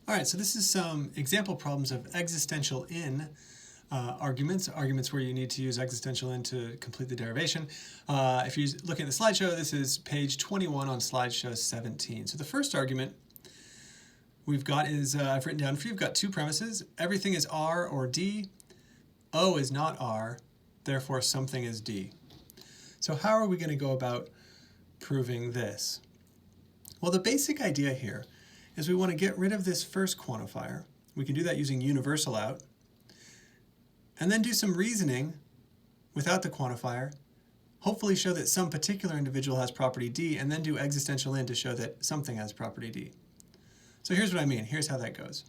All right, so this is some example problems of existential in arguments where you need to use existential in to complete the derivation. If you look at the slideshow, this is page 21 on slideshow 17. So the first argument we've got is, I've written down for you, you've got two premises. Everything is R or D. O is not R, therefore something is D. So how are we going to go about proving this? Well, the basic idea here is we want to get rid of this first quantifier. We can do that using universal out, and then do some reasoning without the quantifier, hopefully show that some particular individual has property D, and then do existential in to show that something has property D. So here's what I mean. Here's how that goes.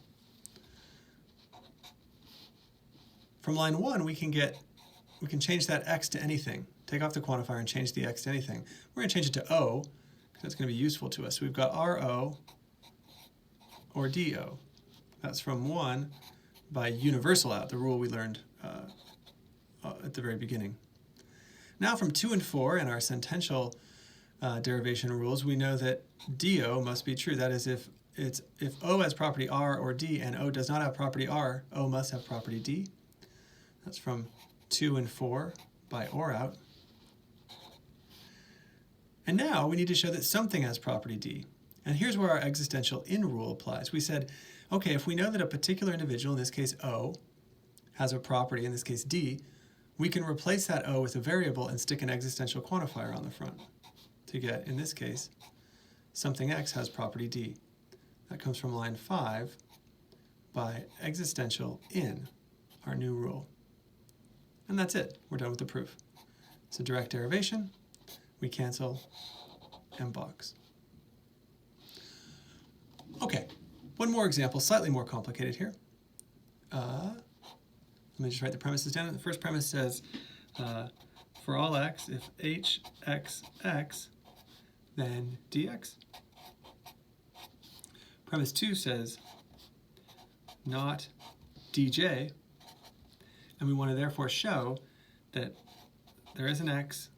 From line 1, we can change that x to anything. Take off the quantifier and change the x to anything. We're going to change it to O, because that's going to be useful to us. So we've got RO or DO. That's from 1 by universal out, the rule we learned at the very beginning. Now from 2 and 4 in our sentential derivation rules, we know that DO must be true. That is, if O has property R or D and O does not have property R, O must have property D. That's from 2 and 4 by or out. And now we need to show that something has property D. And here's where our existential in rule applies. We said, okay, if we know that a particular individual, in this case O, has a property, in this case D, we can replace that O with a variable and stick an existential quantifier on the front to get, in this case, something X has property D. That comes from line 5 by existential in, our new rule. And that's it. We're done with the proof. It's a direct derivation. We cancel and box. Okay, one more example, slightly more complicated here. Let me just write the premises down. The first premise says, for all x, if h x x, then dx. Premise 2 says, not dj, and we want to therefore show that there is an x.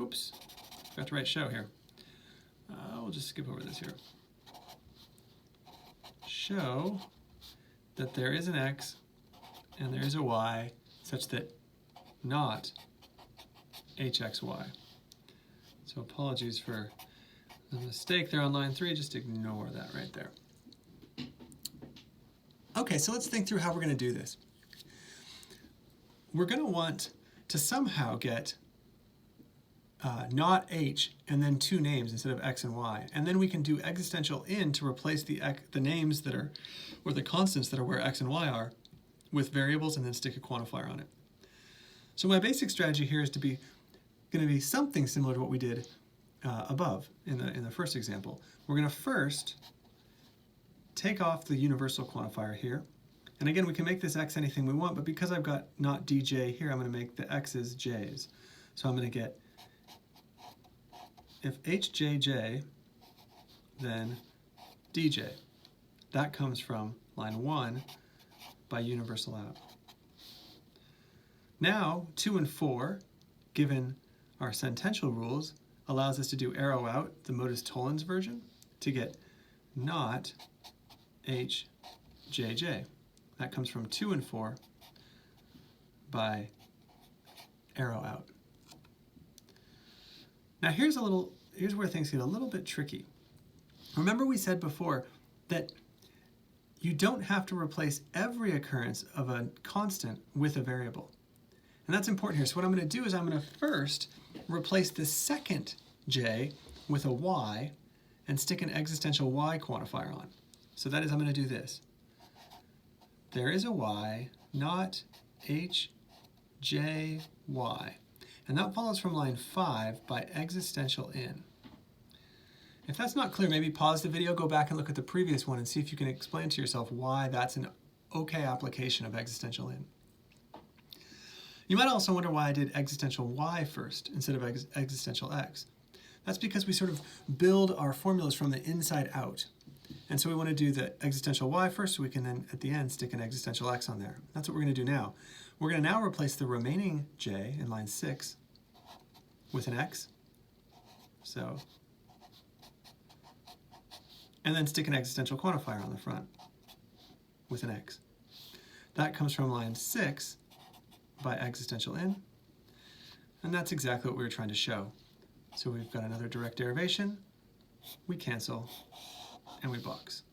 Oops, forgot to write show here. We'll just skip over this here. Show that there is an x and there is a y such that not hxy. So apologies for the mistake there on line 3, just ignore that right there. Okay, so let's think through how we're going to do this. We're going to want to somehow get not h and then two names instead of x and y. And then we can do existential in to replace the names that are, or the constants that are where x and y are, with variables and then stick a quantifier on it. So my basic strategy here is going to be something similar to what we did above in the first example. We're going to first take off the universal quantifier here. And again, we can make this x anything we want, but because I've got not dj here, I'm going to make the x's j's. So I'm going to get, if hjj, then dj. That comes from line 1 by universal out. Now, 2 and 4, given our sentential rules, allows us to do arrow out, the modus tollens version, to get not hjj. That comes from 2 and 4 by arrow out. Now here's where things get a little bit tricky. Remember we said before that you don't have to replace every occurrence of a constant with a variable. And that's important here. So what I'm going to do is I'm going to first replace the second j with a y and stick an existential y quantifier on. So that is, I'm going to do this. There is a y, not h, j, y. And that follows from line 5 by existential in. If that's not clear, maybe pause the video, go back and look at the previous one and see if you can explain to yourself why that's an okay application of existential in. You might also wonder why I did existential y first instead of existential x. That's because we sort of build our formulas from the inside out. And so we want to do the existential y first, so we can then, at the end, stick an existential x on there. That's what we're going to do now. We're going to now replace the remaining j in line 6 with an x. So and then stick an existential quantifier on the front with an x. That comes from line 6 by existential in, and that's exactly what we were trying to show. So we've got another direct derivation, we cancel, and we box.